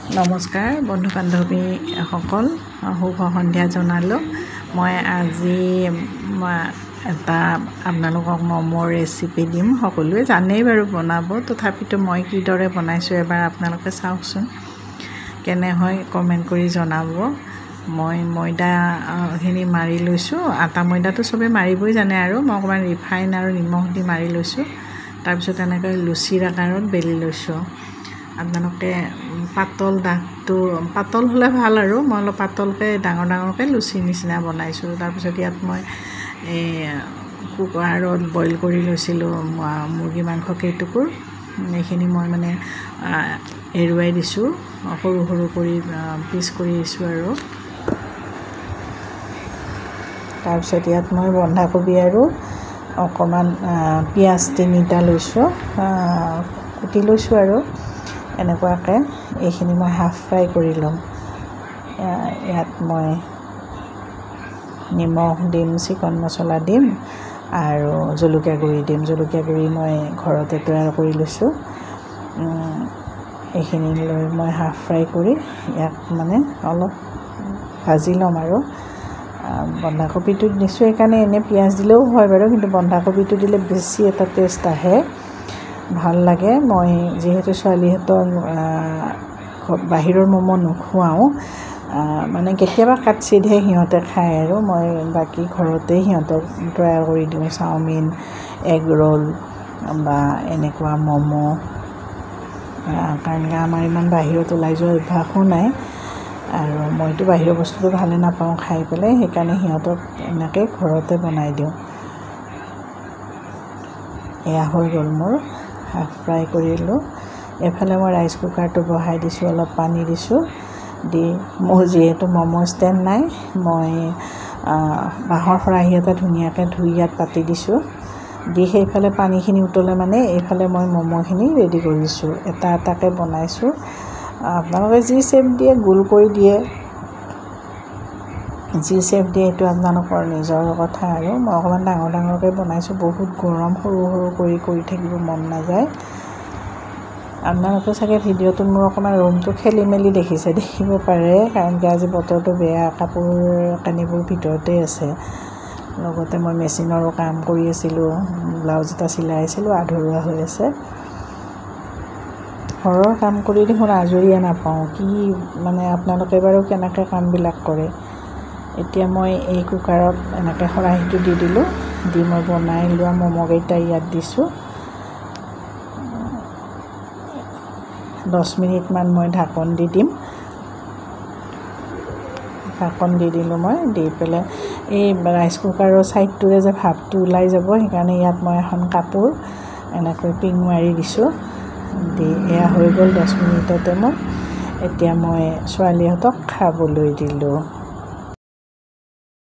নমস্কাৰ বন্ধু বান্ধৱীসকল, শুভ সন্ধিয়া জনালোঁ। মই আজি এটা আপোনালোকক ম'মৰ ৰেচিপি দিম। সকলোৱে জানেই বাৰু বনাব, তথাপিতো মই কিদৰে বনাইছোঁ এবাৰ আপোনালোকে চাওকচোন, কেনে হয় কমেণ্ট কৰি জনাব। মই ময়দাখিনি মাৰি লৈছোঁ। আটা ময়দাটো চবেই মাৰিবই জানে আৰু মই অকণমান ৰিফাইন আৰু নিমখ দি মাৰি লৈছোঁ। তাৰপিছত এনেকৈ লুচিৰ আকাৰত বেলি লৈছোঁ। আপোনালোকে পাতল হ'লে ভাল আৰু মই অলপ পাতলকৈ ডাঙৰকৈ লুচিৰ নিচিনা বনাইছোঁ। তাৰপিছত ইয়াত মই কুকাৰত বইল কৰি লৈছিলোঁ মুৰ্গী মাংস কেইটুকুৰ। এইখিনি মই মানে এৰুৱাই দিছোঁ, সৰু সৰু কৰি পিচ কৰি দিছোঁ আৰু তাৰপিছত ইয়াত মই বন্ধাকবি আৰু অকণমান পিঁয়াজ 3টা লৈছোঁ, কুটি লৈছোঁ আৰু এনেকুৱাকৈ এইখিনি মই হাফ ফ্ৰাই কৰি ল'ম। ইয়াত মই নিমখ দিম, চিকন মছলা দিম আৰু জলকীয়া গুড়ি দিম। জলকীয়া গুড়ি মই ঘৰতে তৈয়াৰ কৰি লৈছোঁ। এইখিনি লৈ মই হাফ ফ্ৰাই কৰি ইয়াক মানে অলপ ভাজি ল'ম আৰু বন্ধাকবিটো দিছোঁ সেইকাৰণে এনেই পিঁয়াজ দিলেও হয় বাৰু, কিন্তু বন্ধাকবিটো দিলে বেছি এটা টেষ্ট আহে, ভাল লাগে। মই যিহেতু ছোৱালীহঁতৰ বাহিৰৰ ম'ম' নোখোৱাওঁ, মানে কেতিয়াবা কাটচিটহে সিহঁতে খায় আৰু মই বাকী ঘৰতেই সিহঁতক তৈয়াৰ কৰি দিওঁ। চাওমিন, এগ ৰোল বা এনেকুৱা ম'ম', কাৰণ আমাৰ ইমান বাহিৰত ওলাই যোৱাৰ অভ্যাসো নাই আৰু মইতো বাহিৰৰ বস্তুটো ভালে নাপাওঁ খাই পেলাই, সেইকাৰণে সিহঁতক এনেকৈ ঘৰতে বনাই দিওঁ। এয়া হৈ গ'ল মোৰ হাফ ফ্ৰাই কৰিলোঁ। এফালে মই ৰাইচ কুকাৰটো বহাই দিছোঁ, অলপ পানী দিছোঁ। দি মোৰ যিহেতু ম'ম' ষ্টেণ্ড নাই, মই বাঁহৰ খৰাহী এটা ধুনীয়াকৈ ধুই ইয়াত পাতি দিছোঁ। দি সেইফালে পানীখিনি উতলে মানে এইফালে মই ম'ম'খিনি ৰেডি কৰিছোঁ, এটা এটাকৈ বনাইছোঁ। আপোনালোকে যি শ্বেপ দিয়ে, গোল কৰি দিয়ে, যি শ্বেপ দিয়ে এইটো আপোনালোকৰ নিজৰ কথা আৰু মই অকণমান ডাঙৰকৈ বনাইছোঁ। বহুত গৰম, সৰু সৰু কৰি থাকিব মন নাযায়। আপোনালোকে চাগে ভিডিঅ'টোত মোৰ অকণমান ৰুমটো খেলি মেলি দেখিব পাৰে, কাৰণ কি আজি বতৰটো বেয়া, কাপোৰ কানিবোৰ ভিতৰতে আছে। লগতে মই মেচিনৰো কাম কৰি আছিলোঁ, ব্লাউজ এটা চিলাই আছিলোঁ, আধৰুৱা হৈ আছে। ঘৰৰ কাম কৰি দেখোন আজৰিয়ে নাপাওঁ, কি মানে আপোনালোকে বাৰু কেনেকৈ কামবিলাক কৰে। এতিয়া মই এই কুকাৰত এনেকৈ খৰাহীটো দি দিলোঁ, দি মই বনাই লোৱা ম'ম'কেইটা ইয়াত দিছোঁ। 10 মিনিটমান মই ঢাকন দি দিম। ঢাকন দি দিলোঁ মই, দি পেলাই এই ৰাইচ কুকাৰৰ ছাইডটোৰে যে ভাপটো ওলাই যাব, সেইকাৰণে ইয়াত মই এখন কাপোৰ এনেকৈ পিং মাৰি দিছোঁ। দি এয়া হৈ গ'ল 10 মিনিটতে মোৰ। এতিয়া মই ছোৱালীহঁতক খাবলৈ দিলোঁ।